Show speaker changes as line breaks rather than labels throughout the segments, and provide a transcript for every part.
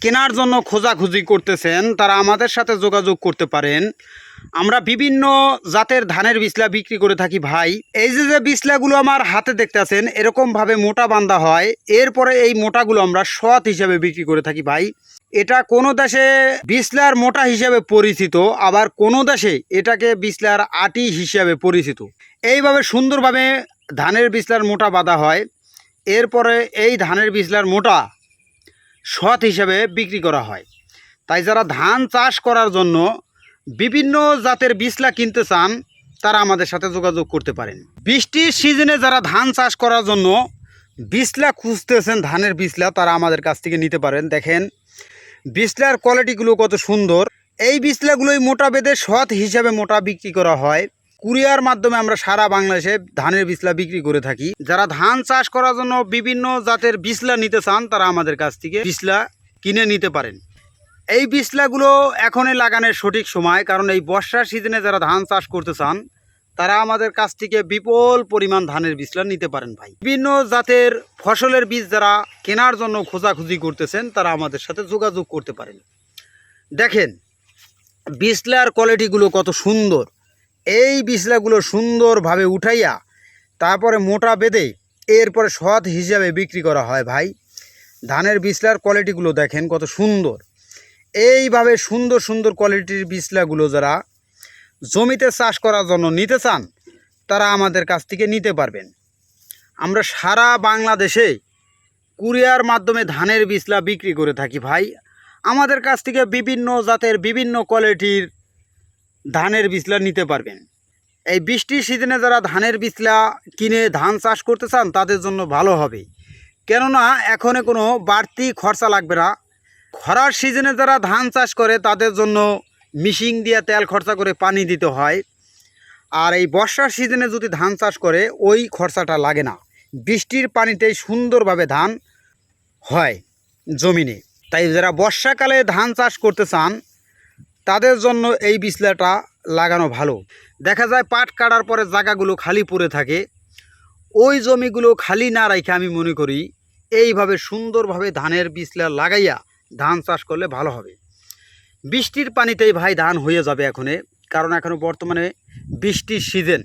কেনার জন্য খোঁজাখুঁজি করতেছেন তারা আমাদের সাথে যোগাযোগ করতে পারেন। আমরা বিভিন্ন জাতের ধানের বিছলা বিক্রি করে থাকি ভাই। এই যে বিছলাগুলো আমার হাতে দেখতেছেন এরকমভাবে মোটা বান্ধা হয়, এরপরে এই মোটাগুলো আমরা সৎ হিসাবে বিক্রি করে থাকি ভাই। এটা কোনো দেশে বিছলার মোটা হিসাবে পরিচিত, আবার কোনো দেশে এটাকে বিছলার আটি হিসাবে পরিচিত। এইভাবে সুন্দরভাবে ধানের বিছলার মোটা বাঁধা হয়, এরপরে এই ধানের বিছলার মোটা সৎ হিসাবে বিক্রি করা হয়। তাই যারা ধান চাষ করার জন্য বিভিন্ন জাতের বিছলা কিনতে চান তারা আমাদের সাথে যোগাযোগ করতে পারেন। বৃষ্টির সিজনে যারা ধান চাষ করার জন্য বিছলা খুঁজতেছেন, ধানের বিছলা, তারা আমাদের কাছ থেকে নিতে পারেন। দেখেন বিছলার কোয়ালিটিগুলো কত সুন্দর। এই বিছলাগুলোই মোটা বেঁধে সৎ হিসাবে মোটা বিক্রি করা হয়। কুরিয়ার মাধ্যমে আমরা সারা বাংলাদেশে ধানের বিছলা বিক্রি করে থাকি। যারা ধান চাষ করার জন্য বিভিন্ন জাতের বিছলা নিতে চান তারা আমাদের কাছ থেকে বিছলা কিনে নিতে পারেন। এই বিছলাগুলো এখনই লাগানোর সঠিক সময়, কারণ এই বর্ষার সিজনে যারা ধান চাষ করতে চান তারা আমাদের কাছ থেকে বিপুল পরিমাণ ধানের বিছলা নিতে পারেন ভাই। বিভিন্ন জাতের ফসলের বীজ যারা কেনার জন্য খোঁজাখুঁজি করতেছেন তারা আমাদের সাথে যোগাযোগ করতে পারেন। দেখেন বিছলার কোয়ালিটিগুলো কত সুন্দর। এই বিছলাগুলো সুন্দরভাবে উঠাইয়া তারপরে মোটা বেঁধে এরপরে সৎ হিসাবে বিক্রি করা হয় ভাই। ধানের বিছলার কোয়ালিটিগুলো দেখেন কত সুন্দর। এইভাবে সুন্দর সুন্দর কোয়ালিটির বিছলাগুলো যারা জমিতে চাষ করার জন্য নিতে চান তারা আমাদের কাছ থেকে নিতে পারবেন। আমরা সারা বাংলাদেশে কুরিয়ার মাধ্যমে ধানের বিছলা বিক্রি করে থাকি ভাই। আমাদের কাছ থেকে বিভিন্ন জাতের বিভিন্ন কোয়ালিটির ধানের বিছলা নিতে পারবেন। এই বৃষ্টির সিজনে যারা ধানের বিছলা কিনে ধান চাষ করতে চান তাদের জন্য ভালো হবে, কেননা এখনে কোনো বাড়তি খরচা লাগবে না। খরার সিজনে যারা ধান চাষ করে তাদের জন্য মেশিন দিয়ে তেল খরচা করে পানি দিতে হয়, আর এই বর্ষার সিজনে যদি ধান চাষ করে ওই খরচাটা লাগে না। বৃষ্টির পানিতেই সুন্দরভাবে ধান হয় জমিনে। তাই যারা বর্ষাকালে ধান চাষ করতে চান তাদের জন্য এই বিছলাটা লাগানো ভালো। দেখা যায় পাট কাটার পরে জায়গাগুলো খালি পড়ে থাকে, ওই জমিগুলো খালি না রেখে আমি মনে করি এইভাবে সুন্দরভাবে ধানের বিছলা লাগাইয়া ধান চাষ করলে ভালো হবে। বৃষ্টির পানিতেই ভাই ধান হয়ে যাবে এখনে, কারণ এখনও বর্তমানে বৃষ্টির সিজন।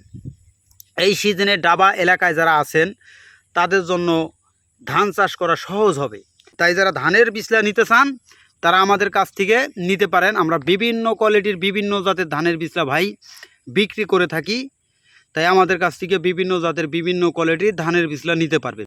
এই সিজনে ডাবা এলাকায় যারা আছেন তাদের জন্য ধান চাষ করা সহজ হবে। তাই যারা ধানের বিছলা নিতে চান তারা আমাদের কাছ থেকে নিতে পারেন। আমরা বিভিন্ন কোয়ালিটির বিভিন্ন জাতের ধানের বিছলা ভাই বিক্রি করে থাকি, তাই আমাদের কাছ থেকে বিভিন্ন জাতের বিভিন্ন কোয়ালিটির ধানের বিছলা নিতে পারবেন।